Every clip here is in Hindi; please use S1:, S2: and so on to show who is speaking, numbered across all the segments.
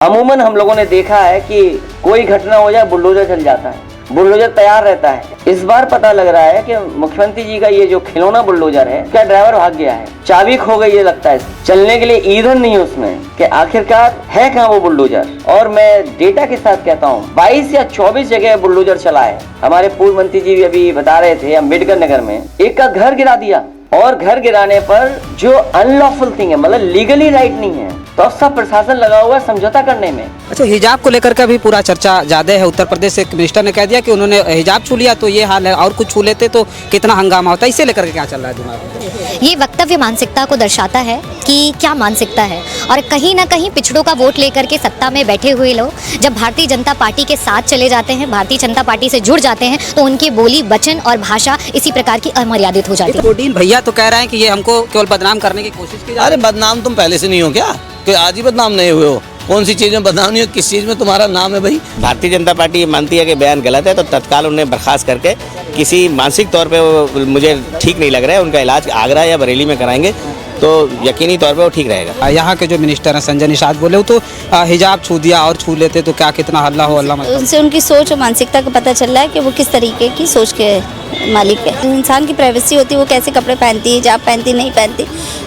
S1: अमूमन हम लोगों ने देखा है कि कोई घटना हो जाए बुलडोजर चल जाता है, बुलडोजर तैयार रहता है। इस बार पता लग रहा है कि मुख्यमंत्री जी का ये जो खिलौना बुलडोजर है, क्या ड्राइवर भाग गया है, चाबी खो गई है लगता है, चलने के लिए ईंधन नहीं है उसमें, कि आखिरकार है कहाँ वो बुलडोजर। और मैं डेटा के साथ कहता हूँ 22 या 24 जगह बुलडोजर चला है। हमारे पूर्व मंत्री जी अभी बता रहे थे अम्बेडकर नगर में एक का घर गिरा दिया, और घर गिराने पर जो अनलॉफुल थिंग है, मतलब लीगली राइट नहीं है, तो सब प्रशासन लगा हुआ है समझौता करने में।
S2: अच्छा, हिजाब को लेकर का भी पूरा चर्चा ज्यादा है। उत्तर प्रदेश से एक मिनिस्टर ने कह दिया कि उन्होंने हिजाब छू लिया तो ये हाल है, और कुछ छू लेते तो कितना हंगामा होता है। इसे लेकर के क्या चल रहा है दिमाग में?
S3: ये वक्तव्य मानसिकता को दर्शाता है कि क्या मानसिकता है, और कहीं ना कहीं पिछड़ों का वोट लेकर के सत्ता में बैठे हुए लोग जब भारतीय जनता पार्टी के साथ चले जाते हैं, भारतीय जनता पार्टी से जुड़ जाते हैं, तो उनकी बोली, वचन और भाषा इसी प्रकार की अमर्यादित हो जाती है।
S2: कोडीन भैया तो कह रहे हैं कि ये हमको केवल बदनाम करने की कोशिश की जा रही है।
S4: अरे बदनाम तुम पहले से नहीं हो क्या? कि आज ही बदनाम नहीं हुए हो? कौन सी चीज़ में बदनाम नहीं हो? किस चीज़ में तुम्हारा नाम है भाई?
S5: भारतीय जनता पार्टी ये मानती है कि बयान गलत है, तो तत्काल उन्हें बर्खास्त करके किसी मानसिक तौर पे वो मुझे ठीक नहीं लग रहा है, उनका इलाज आगरा या बरेली में कराएंगे तो यकीनी तौर पे वो ठीक रहेगा।
S2: यहाँ के जो मिनिस्टर हैं संजय निषाद बोले हो तो हिजाब छू दिया, और छू लेते तो क्या कितना हल्ला हो अल्लाह।
S6: उनसे उनकी सोच और मानसिकता का पता चल रहा है कि वो किस तरीके की सोच के मालिक है। इंसान की प्राइवेसी होती है, वो कैसे कपड़े पहनती है, हिजाब पहनती नहीं पहनती,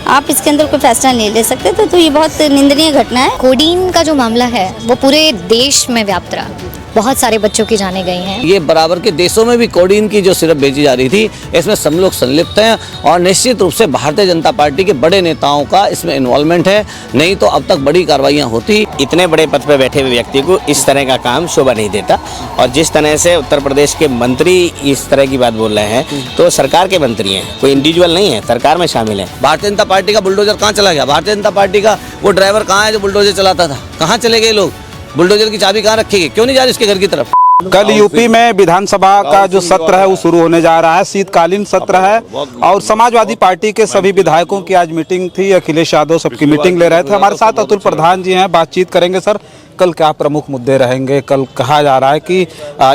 S6: आप इसके अंदर कोई फैसला नहीं ले सकते। तो ये बहुत निंदनीय घटना है।
S3: कोडीन का जो मामला है वो पूरे देश में व्याप्त रहा, बहुत सारे बच्चों की जाने गई हैं।
S4: ये बराबर के देशों में भी कोडीन की जो सिरप बेची जा रही थी, इसमें सब लोग संलिप्त हैं, और निश्चित रूप से भारतीय जनता पार्टी के बड़े नेताओं का इसमें इन्वॉल्वमेंट है, नहीं तो अब तक बड़ी कार्रवाइयाँ होती।
S5: इतने बड़े पद पर बैठे हुए व्यक्ति को इस तरह का काम शोभा नहीं देता, और जिस तरह से उत्तर प्रदेश के मंत्री इस तरह की बात बोल रहे हैं, तो सरकार के मंत्री हैं, कोई इंडिविजुअल नहीं है, सरकार में शामिल है।
S4: भारतीय जनता पार्टी का बुलडोजर कहाँ चला गया? भारतीय जनता पार्टी का वो ड्राइवर कहाँ है जो बुलडोजर चलाता था? कहाँ चले गए लोग? बुलडोजर की चाबी कहाँ रखी गई? क्यों नहीं जा रही उसके घर की तरफ?
S7: कल यूपी में विधानसभा का जो सत्र है वो शुरू होने जा रहा है, शीतकालीन सत्र है, और समाजवादी पार्टी के सभी विधायकों की आज मीटिंग थी। अखिलेश यादव सबकी मीटिंग ले रहे थे। हमारे साथ अतुल प्रधान जी हैं, बातचीत करेंगे। सर, कल क्या प्रमुख मुद्दे रहेंगे? कल कहा जा रहा है कि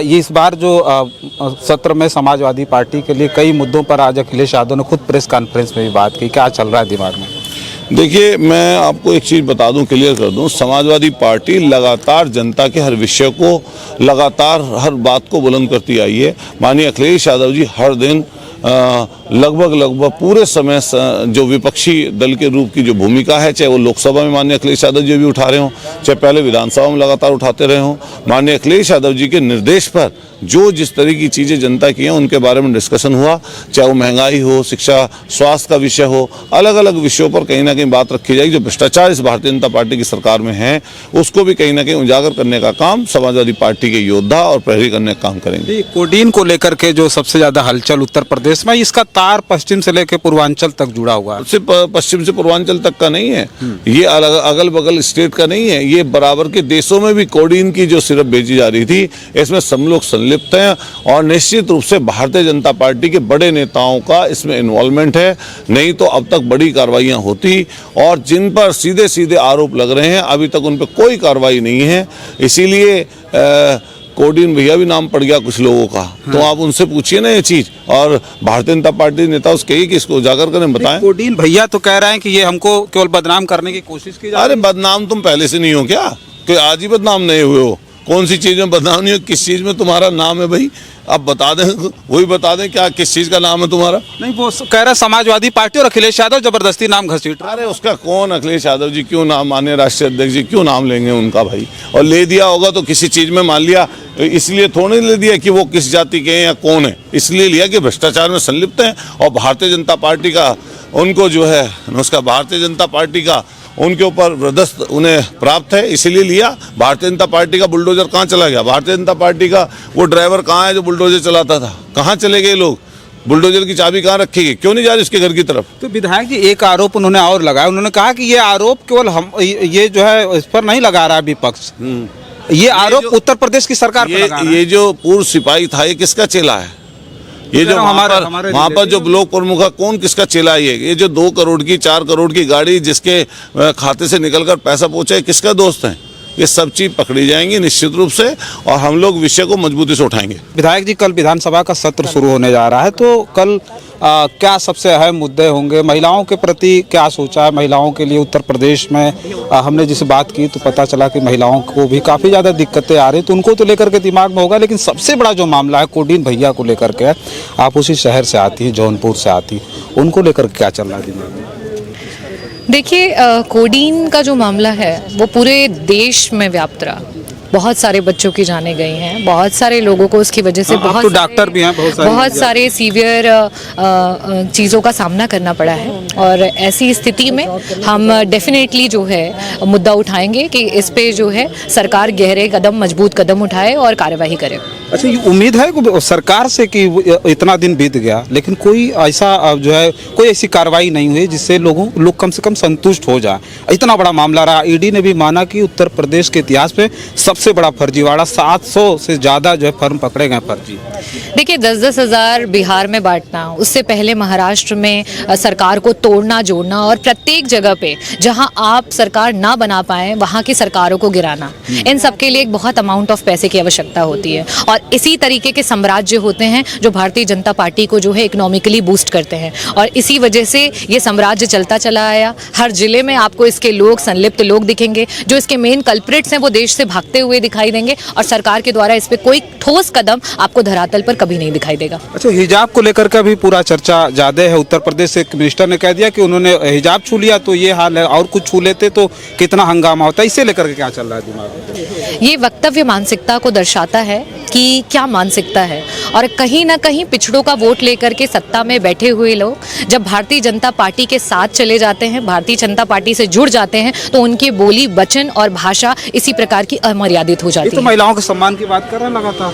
S7: ये इस बार जो सत्र में समाजवादी पार्टी के लिए कई मुद्दों पर आज अखिलेश यादव ने खुद प्रेस कॉन्फ्रेंस में भी बात की। क्या चल रहा है दिमाग में?
S8: देखिए, मैं आपको एक चीज़ बता दूं, क्लियर कर दूं, समाजवादी पार्टी लगातार जनता के हर विषय को, लगातार हर बात को बुलंद करती आई है। माननीय अखिलेश यादव जी हर दिन लगभग पूरे समय जो विपक्षी दल के रूप की जो भूमिका है, चाहे वो लोकसभा में माननीय अखिलेश यादव जी भी उठा रहे हों, चाहे पहले विधानसभा में लगातार उठाते रहे हों, माननीय अखिलेश यादव जी के निर्देश पर जो जिस तरह की चीज़ें जनता की हैं उनके बारे में डिस्कशन हुआ, चाहे वो महंगाई हो, शिक्षा, स्वास्थ्य का विषय हो, अलग अलग विषयों पर कहीं ना कहीं बात रखी जाएगी। जो भ्रष्टाचार इस भारतीय जनता पार्टी की सरकार में है, उसको भी कहीं ना कहीं उजागर करने का काम समाजवादी पार्टी के योद्धा और प्रहरी करने का काम करेंगे।
S7: कोडीन को लेकर के जो सबसे ज्यादा हलचल उत्तर प्रदेश में, इसका तार पश्चिम से लेकर पूर्वांचल तक जुड़ा हुआ है।
S8: सिर्फ पश्चिम से पूर्वांचल तक का नहीं है, ये अगल बगल स्टेट का नहीं है, ये बराबर के देशों में भी कोडीन की जो सिरप बेची जा रही थी, इसमें सब लोग संलिप्त हैं, और निश्चित रूप से भारतीय जनता पार्टी के बड़े नेताओं का इसमें इन्वॉल्वमेंट है, नहीं तो अब तक बड़ी कार्रवाइयां होती। और जिन पर सीधे सीधे आरोप लग रहे हैं, अभी तक उन पर कोई कार्रवाई नहीं है। इसीलिए कोडीन भैया भी नाम पड़ गया कुछ लोगों का। तो आप उनसे पूछिए ना ये चीज, और भारतीय जनता पार्टी नेता उसके ही कि इसको उजागर करें, बताएं।
S7: कोडीन भैया तो कह रहे हैं कि ये हमको केवल बदनाम करने की कोशिश की जा रही है।
S8: अरे बदनाम तुम पहले से नहीं हो क्या? कि आज ही बदनाम नहीं हुए हो? कौन सी चीज़ में बदनाम नहीं हो? किस चीज़ में तुम्हारा नाम है भाई? अब बता दें, वही बता दें क्या, किस चीज़ का नाम है तुम्हारा?
S7: नहीं, वो कह रहा समाजवादी पार्टी और अखिलेश यादव जबरदस्ती नाम घसीट रहा है।
S8: अरे उसका कौन? अखिलेश यादव जी क्यों नाम, माननीय राष्ट्रीय अध्यक्ष जी क्यों नाम लेंगे उनका भाई? और ले दिया होगा तो किसी चीज़ में मान लिया, इसलिए थोड़ी ले दिया कि वो किस जाति के हैं या कौन है, इसलिए लिया कि भ्रष्टाचार में संलिप्त हैं, और भारतीय जनता पार्टी का उनको जो है उसका भारतीय जनता पार्टी का उनके ऊपर वृद्धस्त उन्हें प्राप्त है, इसीलिए लिया। भारतीय जनता पार्टी का बुलडोजर कहाँ चला गया? भारतीय जनता पार्टी का वो ड्राइवर कहाँ है जो बुलडोजर चलाता था? कहाँ चले गए लोग? बुलडोजर की चाबी कहाँ रखी गई? क्यों नहीं जा रही उसके घर की तरफ?
S7: तो विधायक जी, एक आरोप उन्होंने और लगाया। उन्होंने कहा कि ये आरोप केवल हम, ये जो है इस पर नहीं लगा रहा विपक्ष, ये आरोप उत्तर प्रदेश की सरकार पर लगा रहा है।
S8: ये जो पूर्व सिपाही था, ये किसका चेला है? ये जो वहाँ पर जो ब्लॉक प्रमुख है, कौन किसका चेला है? ये जो 2 करोड़ की 4 करोड़ की गाड़ी जिसके खाते से निकलकर पैसा पहुंचा है, किसका दोस्त है? ये सब चीज़ पकड़ी जाएंगी निश्चित रूप से, और हम लोग विषय को मजबूती से उठाएंगे।
S7: विधायक जी, कल विधानसभा का सत्र शुरू होने जा रहा है, तो कल क्या सबसे अहम मुद्दे होंगे? महिलाओं के प्रति क्या सोचा है? महिलाओं के लिए उत्तर प्रदेश में हमने जिसे बात की तो पता चला कि महिलाओं को भी काफ़ी ज़्यादा दिक्कतें आ रही, तो उनको तो लेकर के दिमाग में होगा, लेकिन सबसे बड़ा जो मामला है कोडीन भैया को लेकर के, आप उसी शहर से आती हैं, जौनपुर से आती, उनको लेकर क्या चल रहा है दिमाग में?
S9: देखिए, कोडीन का जो मामला है वो पूरे देश में व्याप्त रहा। बहुत सारे बच्चों की जानें गई हैं, बहुत सारे लोगों को उसकी वजह से
S7: बहुत तो डॉक्टर भी हैं, बहुत
S9: सारे सीवियर चीज़ों का सामना करना पड़ा है। और ऐसी स्थिति में हम डेफिनेटली जो है मुद्दा उठाएंगे कि इस पे जो है सरकार गहरे कदम, मजबूत कदम उठाए और कार्यवाही करे।
S7: अच्छा, ये उम्मीद है कि सरकार से कि इतना दिन बीत गया लेकिन कोई ऐसा जो है कोई ऐसी कार्रवाई नहीं हुई जिससे लोग कम से कम संतुष्ट हो जाए। इतना बड़ा मामला रहा, ईडी ने भी माना कि उत्तर प्रदेश के इतिहास में सबसे बड़ा फर्जीवाड़ा, 700 से ज़्यादा जो है फर्म पकड़े गए फर्जी।
S9: देखिए, 10-10 हज़ार बिहार में बांटना, उससे पहले महाराष्ट्र में सरकार को तोड़ना जोड़ना, और प्रत्येक जगह पे जहां आप सरकार ना बना पाए वहां की सरकारों को गिराना, इन सब के लिए एक बहुत अमाउंट ऑफ पैसे की आवश्यकता होती है। और इसी तरीके के साम्राज्य होते हैं जो भारतीय जनता पार्टी को जो है इकोनॉमिकली बूस्ट करते हैं, और इसी वजह से ये साम्राज्य चलता चला आया। हर जिले में आपको इसके लोग, संलिप्त लोग दिखेंगे, जो इसके मेन कल्प्रिट्स हैं वो देश से भागते हुए दिखाई देंगे, और सरकार के द्वारा इस पे कोई ठोस कदम आपको धरातल पर कभी नहीं दिखाई देगा।
S7: अच्छा, हिजाब को लेकर का भी पूरा चर्चा ज्यादा है। उत्तर प्रदेश से एक मिनिस्टर ने कह दिया कि उन्होंने हिजाब छू लिया तो ये हाल है, और कुछ छू लेते तो कितना हंगामा होता है। इसे लेकर के क्या चल रहा है दिमाग में?
S9: ये वक्तव्य मानसिकता को दर्शाता है कि क्या मानसिकता है, और कहीं ना कहीं पिछड़ों का वोट लेकर के सत्ता में बैठे हुए लोग जब भारतीय जनता पार्टी के साथ चले जाते हैं, भारतीय जनता पार्टी से जुड़ जाते हैं, तो उनकी बोली, वचन और भाषा इसी प्रकार की अमर्यादित हो जाती है।
S7: तो महिलाओं के सम्मान की बात कर रहे हैं लगातार।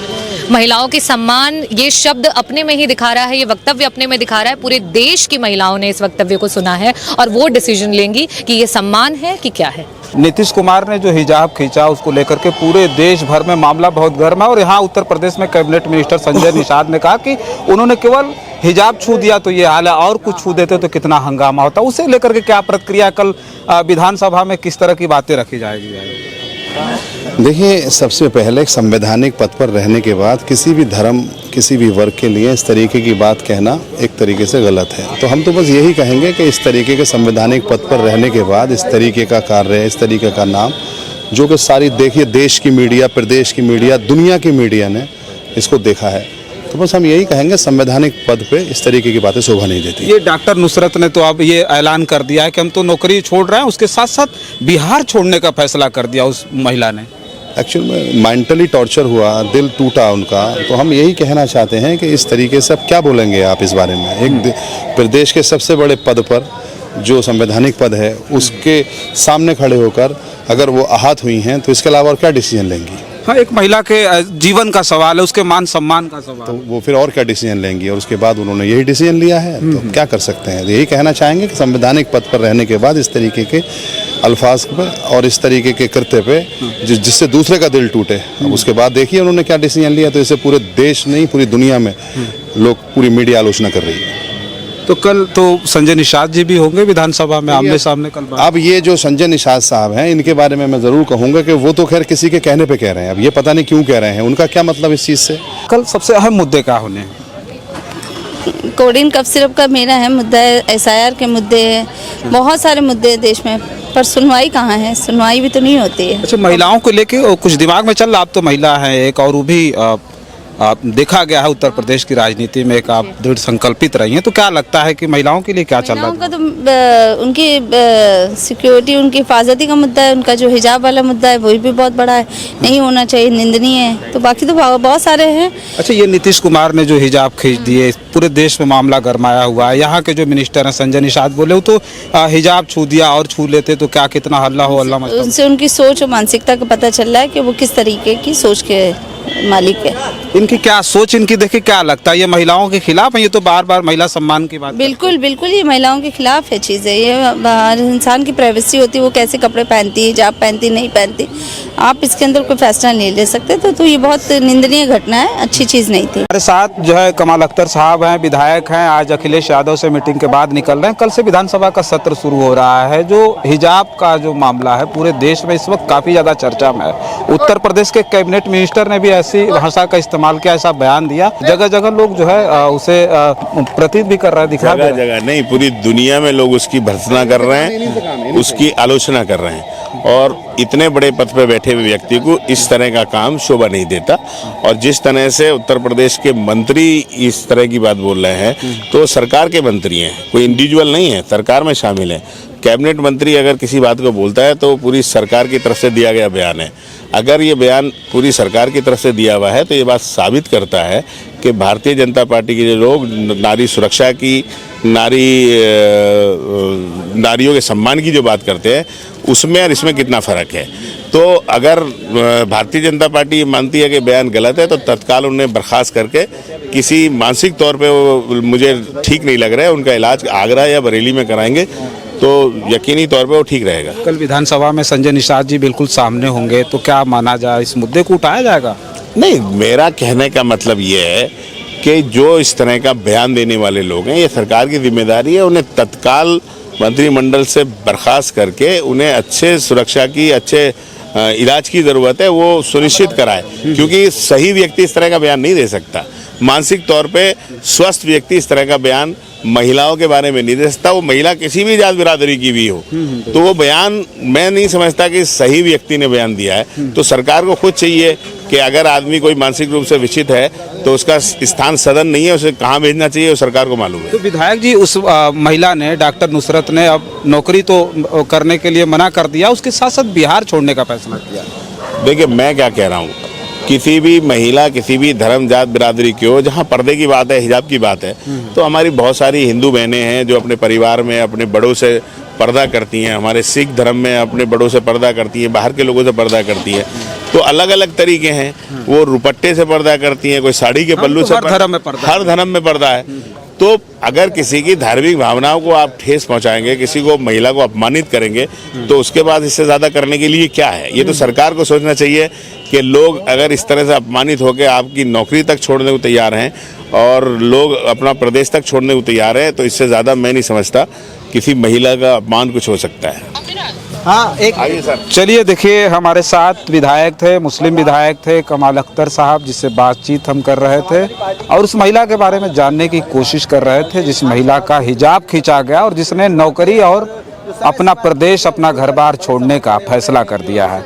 S9: महिलाओं के सम्मान, ये शब्द अपने में ही दिखा रहा है, ये वक्तव्य अपने में दिखा रहा है। पूरे देश की महिलाओं ने इस वक्तव्य को सुना है और वो डिसीजन लेंगी कि ये सम्मान है कि क्या है।
S7: नीतीश कुमार ने जो हिजाब खींचा उसको लेकर के पूरे देश भर में मामला बहुत गर्म है, और यहाँ उत्तर प्रदेश में कैबिनेट मिनिस्टर संजय निषाद ने कहा कि उन्होंने केवल हिजाब छू दिया तो ये हाल है, और कुछ छू देते तो कितना हंगामा होता। उसे लेकर के क्या प्रक्रिया, कल विधानसभा में किस तरह की बातें रखी जाएगी?
S10: देखिए, सबसे पहले एक संवैधानिक पद पर रहने के बाद किसी भी धर्म, किसी भी वर्ग के लिए इस तरीके की बात कहना एक तरीके से गलत है। तो हम तो बस यही कहेंगे कि इस तरीके के संवैधानिक पद पर रहने के बाद इस तरीके का कार्य, इस तरीके का नाम, जो कि सारी देखिए देश की मीडिया, प्रदेश की मीडिया, दुनिया की मीडिया ने इसको देखा है, तो बस हम यही कहेंगे संवैधानिक पद पे इस तरीके की बातें शोभा नहीं देती।
S7: ये डॉक्टर नुसरत ने तो अब ये ऐलान कर दिया है कि हम तो नौकरी छोड़ रहे हैं, उसके साथ साथ बिहार छोड़ने का फैसला कर दिया उस महिला ने।
S10: एक्चुअल में मेंटली टॉर्चर हुआ, दिल टूटा उनका। तो हम यही कहना चाहते हैं कि इस तरीके से अब क्या बोलेंगे आप इस बारे में? एक प्रदेश के सबसे बड़े पद पर, जो संवैधानिक पद है, उसके सामने खड़े होकर अगर वो आहत हुई हैं तो इसके अलावा और क्या डिसीजन लेंगी?
S7: हाँ, एक महिला के जीवन का सवाल है, उसके मान सम्मान का सवाल,
S10: तो वो फिर और क्या डिसीजन लेंगी? और उसके बाद उन्होंने यही डिसीजन लिया है, तो हम क्या कर सकते हैं? यही कहना चाहेंगे कि संवैधानिक पद पर रहने के बाद इस तरीके के अल्फाज पे और इस तरीके के कृत्य पे जिससे दूसरे का दिल टूटे, उसके बाद देखिए उन्होंने क्या डिसीजन लिया। तो इसे पूरे देश नहीं, पूरी दुनिया में लोग, पूरी मीडिया आलोचना कर रही है।
S7: तो कल तो संजय निषाद जी भी होंगे विधानसभा में आमने सामने कल बात।
S10: अब ये जो संजय निषाद साहब हैं, इनके बारे में मैं जरूर कहूंगा कि वो तो खैर किसी के कहने पे कह रहे हैं, अब ये पता नहीं क्यों कह रहे हैं, उनका क्या मतलब इस चीज़ से।
S7: कल सबसे अहम मुद्दे क्या होने हैं?
S6: कोडिन कफ सिरप का मेरा अहम मुद्दा है, SIR के मुद्दे हैं, बहुत सारे मुद्दे हैं देश में, पर सुनवाई कहाँ है? सुनवाई भी तो नहीं होती है।
S7: अच्छा, महिलाओं को लेके कुछ दिमाग में चल रहा, आप तो महिला हैं एक, और वो भी देखा गया है उत्तर प्रदेश की राजनीति में एक आप दृढ़ संकल्पित रही हैं, तो क्या लगता है कि महिलाओं के लिए क्या चल रहा है?
S6: महिलाओं का तो उनकी सिक्योरिटी, उनकी हिफाजती का मुद्दा है, उनका जो हिजाब वाला मुद्दा है वही भी बहुत बड़ा है, नहीं होना चाहिए, निंदनीय है। तो बाकी तो बहुत सारे हैं।
S7: अच्छा, ये नीतीश कुमार ने जो हिजाब खींच दिए, पूरे देश में मामला गरमाया हुआ है। यहाँ के जो मिनिस्टर हैं संजय निषाद बोले, वो तो हिजाब छू दिया, और छू लेते तो क्या कितना हल्ला हो हल्ला मचा।
S6: उनसे उनकी सोच और मानसिकता का पता चल रहा है कि वो किस तरीके की सोच के मालिक है।
S7: इनकी क्या सोच, इनकी देखिए क्या लगता है, ये महिलाओं के खिलाफ है? ये तो बार बार महिला सम्मान की बात
S6: बिल्कुल बिल्कुल, ये महिलाओं के खिलाफ है चीज़ है। ये हर इंसान की प्राइवेसी होती है, वो कैसे कपड़े पहनती है, हिजाब पहनती नहीं पहनती, आप इसके अंदर कोई फैसला नहीं ले सकते। तो ये बहुत निंदनीय घटना है, अच्छी चीज़ नहीं थी।
S7: हमारे साथ जो है कमाल अख्तर साहब हैं, विधायक हैं, आज अखिलेश यादव से मीटिंग के बाद निकल रहे हैं। कल से विधानसभा का सत्र शुरू हो रहा है। जो हिजाब का जो मामला है पूरे देश में इस वक्त काफ़ी ज़्यादा चर्चा में है। उत्तर प्रदेश के कैबिनेट मिनिस्टर ने भी ऐसी भाषा का इस्तेमाल किया, ऐसा बयान दिया। जगह जगह लोग जो है उसे प्रतित भी कर रहे हैं, दिखा
S11: जगह जगह नहीं, पूरी दुनिया में लोग उसकी भर्त्सना कर रहे हैं, उसकी आलोचना कर रहे हैं। और इतने बड़े पद पे बैठे हुए व्यक्ति को इस तरह का काम शोभा नहीं देता। और जिस तरह से उत्तर प्रदेश के मंत्री इस तरह की बात बोल रहे हैं, तो सरकार के मंत्री हैं, कोई इंडिविजुअल नहीं है, सरकार में शामिल है। कैबिनेट मंत्री अगर किसी बात को बोलता है तो पूरी सरकार की तरफ से दिया गया बयान है। अगर ये बयान पूरी सरकार की तरफ से दिया हुआ है तो ये बात साबित करता है कि भारतीय जनता पार्टी के जो लोग नारी सुरक्षा की, नारियों के सम्मान की जो बात करते हैं, उसमें और इसमें कितना फ़र्क है। तो अगर भारतीय जनता पार्टी ये मानती है कि बयान गलत है तो तत्काल उन्हें बर्खास्त करके, किसी मानसिक तौर पे वो मुझे ठीक नहीं लग रहा है, उनका इलाज आगरा या बरेली में कराएंगे तो यकीनी तौर पे वो ठीक रहेगा।
S7: कल विधानसभा में संजय निषाद जी बिल्कुल सामने होंगे, तो क्या माना जाए, इस मुद्दे को उठाया जाएगा?
S11: नहीं, मेरा कहने का मतलब ये है कि जो इस तरह का बयान देने वाले लोग हैं, ये सरकार की जिम्मेदारी है उन्हें तत्काल मंत्रिमंडल से बर्खास्त करके उन्हें अच्छे सुरक्षा की, अच्छे इलाज की ज़रूरत है, वो सुनिश्चित कराए। क्योंकि सही व्यक्ति इस तरह का बयान नहीं दे सकता। मानसिक तौर पे स्वस्थ व्यक्ति इस तरह का बयान महिलाओं के बारे में नहीं दे सकता, वो महिला किसी भी जात बिरादरी की भी हो। तो वो बयान मैं नहीं समझता कि सही व्यक्ति ने बयान दिया है। तो सरकार को खुद चाहिए कि अगर आदमी कोई मानसिक रूप से विचलित है तो उसका स्थान सदन नहीं है, उसे कहाँ भेजना चाहिए वो सरकार को मालूम है।
S7: तो विधायक जी, उस महिला ने, डॉक्टर नुसरत ने अब नौकरी तो करने के लिए मना कर दिया, उसके साथ साथ बिहार छोड़ने का फैसला किया।
S11: देखिए, मैं क्या कह रहा हूँ, किसी भी महिला, किसी भी धर्म जात बिरादरी की हो, जहाँ पर्दे की बात है, हिजाब की बात है, तो हमारी बहुत सारी हिंदू बहनें हैं जो अपने परिवार में अपने बड़ों से पर्दा करती हैं। हमारे सिख धर्म में अपने बड़ों से पर्दा करती हैं, बाहर के लोगों से पर्दा करती हैं। तो अलग अलग तरीके हैं, वो रुपट्टे से पर्दा करती हैं, कोई साड़ी के पल्लू से, हर धर्म में पर्दा है। तो अगर किसी की धार्मिक भावनाओं को आप ठेस पहुंचाएंगे, किसी को, महिला को अपमानित करेंगे, तो उसके बाद इससे ज़्यादा करने के लिए क्या है। ये तो सरकार को सोचना चाहिए कि लोग अगर इस तरह से अपमानित होकर आपकी नौकरी तक छोड़ने को तैयार हैं और लोग अपना प्रदेश तक छोड़ने को तैयार हैं, तो इससे ज़्यादा मैं नहीं समझता किसी महिला का अपमान कुछ हो सकता है।
S7: हाँ, एक चलिए देखिए, हमारे साथ विधायक थे, मुस्लिम विधायक थे कमाल अख्तर साहब, जिससे बातचीत हम कर रहे थे और उस महिला के बारे में जानने की कोशिश कर रहे थे जिस महिला का हिजाब खींचा गया और जिसने नौकरी और अपना प्रदेश, अपना घर बार छोड़ने का फैसला कर दिया है।